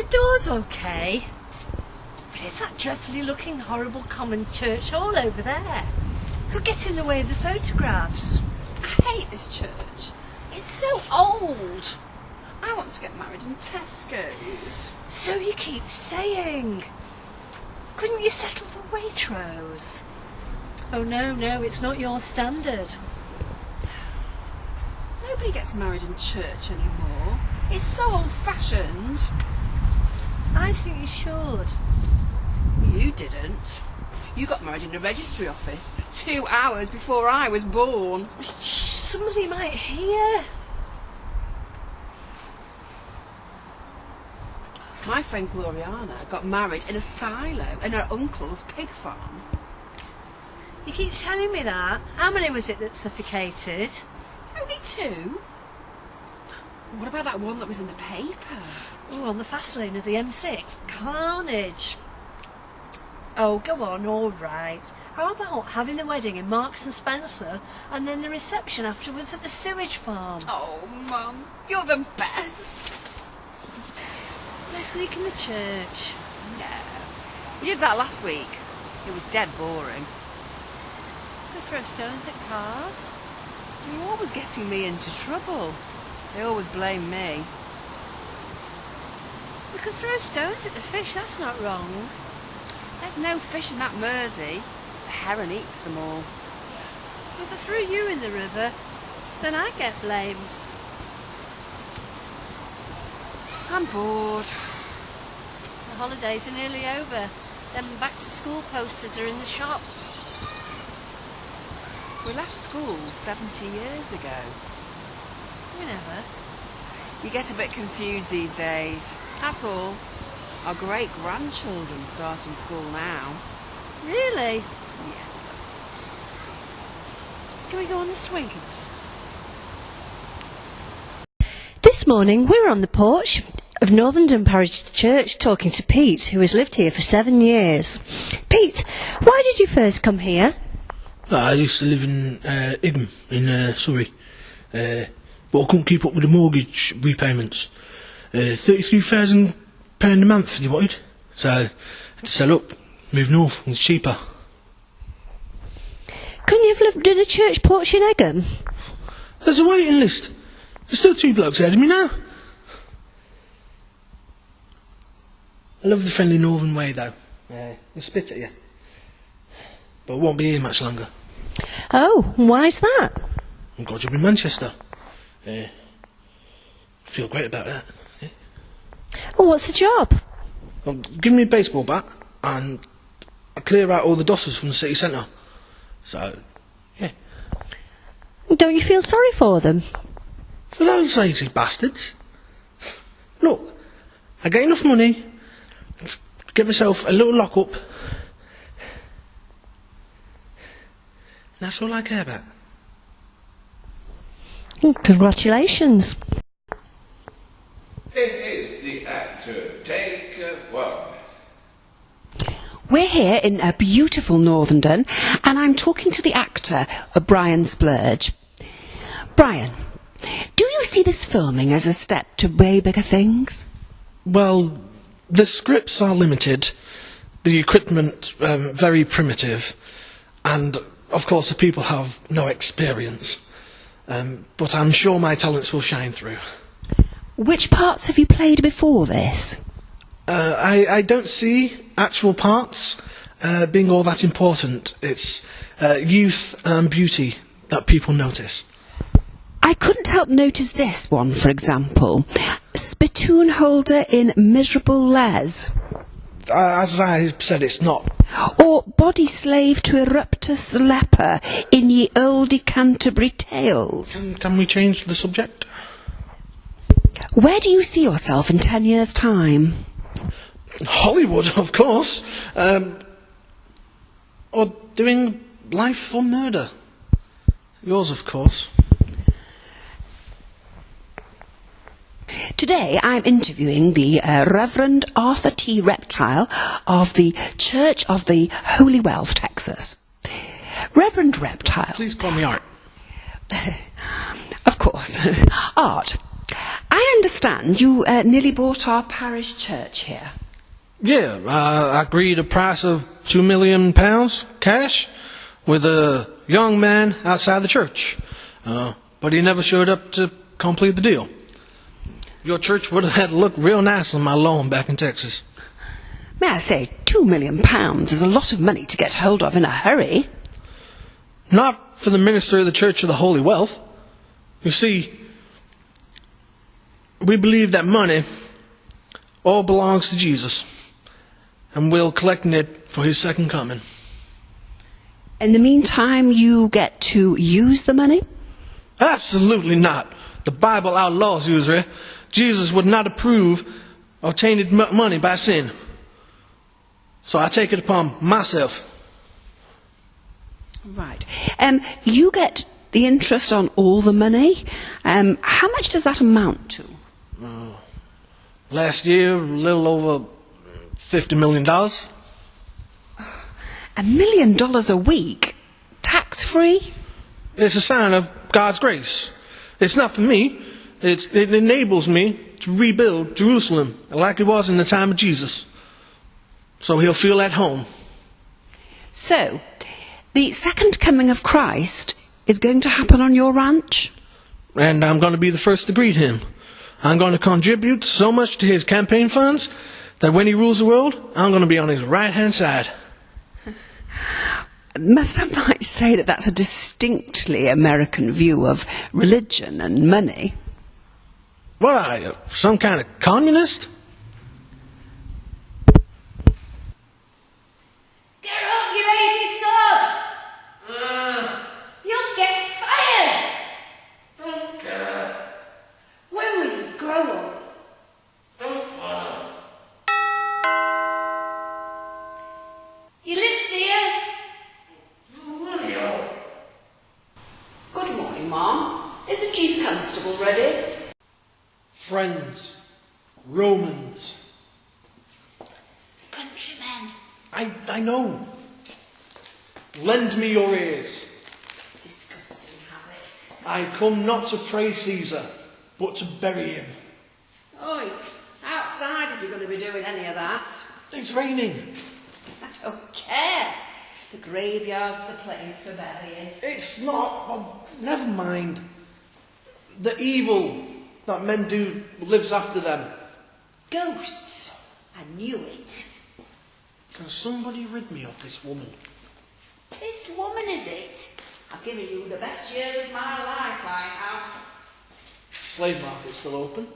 The door's okay. But it's that dreadfully looking, horrible common church hall over there. Could get in the way of the photographs. I hate this church. It's so old. I want to get married in Tesco's. So you keep saying. Couldn't you settle for Waitrose? Oh no, it's not your standard. Nobody gets married in church anymore. It's so old-fashioned. I think you should. You didn't. You got married in a registry office 2 hours before I was born. Shh, somebody might hear. My friend Gloriana got married in a silo in her uncle's pig farm. You keep telling me that. How many was it that suffocated? Only 2. What about that one that was in the paper? Oh, on the fast lane of the M6. Carnage. Oh, go on, all right. How about having the wedding in Marks and Spencer and then the reception afterwards at the sewage farm? Oh, Mum, you're the best. Let's sneak in the church. No. We did that last week. It was dead boring. They throw stones at cars. You're always getting me into trouble. They always blame me. We could throw stones at the fish, that's not wrong. There's no fish in that Mersey. The heron eats them all. If I threw you in the river, then I'd get blamed. I'm bored. The holidays are nearly over. Them back to school posters are in the shops. We left school 70 years ago. We never. You get a bit confused these days. That's all. Our great-grandchildren starting school now. Really? Yes. Can we go on the swings? This morning we're on the porch of Northern Parish Church talking to Pete, who has lived here for 7 years. Pete, why did you first come here? I used to live in Idham in Surrey, but I couldn't keep up with the mortgage repayments. £33,000 a month you wanted, so I had to sell up, move north. It's cheaper. Couldn't you have lived in a church porch in Egham? There's a waiting list. There's still 2 blokes ahead of me now. I love the friendly northern way though. They spit at you, but I won't be here much longer. Oh, why's that? I've got a job in Manchester. Feel great about that. Oh, what's the job? Well, give me a baseball bat and I clear out all the dossers from the city centre. So, yeah. Don't you feel sorry for them? For those lazy bastards. Look, I get enough money to get myself a little lock-up. That's all I care about. Congratulations. This is the actor. Take 1. We're here in a beautiful Northern, and I'm talking to the actor, Brian Splurge. Brian, do you see this filming as a step to way bigger things? Well, the scripts are limited, the equipment very primitive, and of course the people have no experience. But I'm sure my talents will shine through. Which parts have you played before this? I don't see actual parts being all that important. It's youth and beauty that people notice. I couldn't help notice this one, for example. Spittoon holder in Miserable Les. As I said, it's not. Or body slave to Eruptus the leper in Ye Olde Canterbury Tales. Can we change the subject? Where do you see yourself in 10 years' time? Hollywood, of course. Or doing Life or Murder. Yours, of course. Today I'm interviewing the Reverend Arthur T. Reptile of the Church of the Holy Wealth, Texas. Reverend Reptile. Please call me Art. Of course. Art, I understand understand, you nearly bought our parish church here. Yeah, I agreed a price of £2 million cash with a young man outside the church. But he never showed up to complete the deal. Your church would have had to look real nice on my lawn back in Texas. May I say, £2 million is a lot of money to get hold of in a hurry. Not for the minister of the Church of the Holy Wealth. You see, we believe that money all belongs to Jesus, and we're collecting it for his second coming. In the meantime, you get to use the money? Absolutely not. The Bible outlaws usury. Jesus would not approve of tainted money by sin. So I take it upon myself. Right. You get the interest on all the money. How much does that amount to? Last year, a little over $50 million. $1 million a week? Tax-free? It's a sign of God's grace. It's not for me. It enables me to rebuild Jerusalem like it was in the time of Jesus. So he'll feel at home. So, the second coming of Christ is going to happen on your ranch? And I'm going to be the first to greet him. I'm going to contribute so much to his campaign funds that when he rules the world, I'm going to be on his right-hand side. Some might say that that's a distinctly American view of religion and money. What are you, some kind of communist? Get up, you lazy sod! You'll get fired! Don't care. When will you grow up? Don't wanna. You live here? Leo. Good morning, Mum. Is the Chief Constable ready? Friends, Romans. Countrymen. I know. Lend me your ears. Disgusting habit. I come not to praise Caesar, but to bury him. Oi, outside if you're going to be doing any of that. It's raining. I don't care. The graveyard's the place for burying. It's not. Well, never mind. The evil that men do lives after them. Ghosts. I knew it. Can somebody rid me of this woman? This woman, is it? I've given you the best years of my life, I have. Slave market's still open.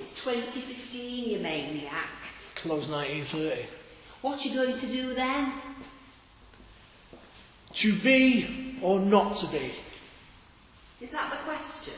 It's 2015, you maniac. Closed 1930. What you going to do then? To be or not to be? Is that the question?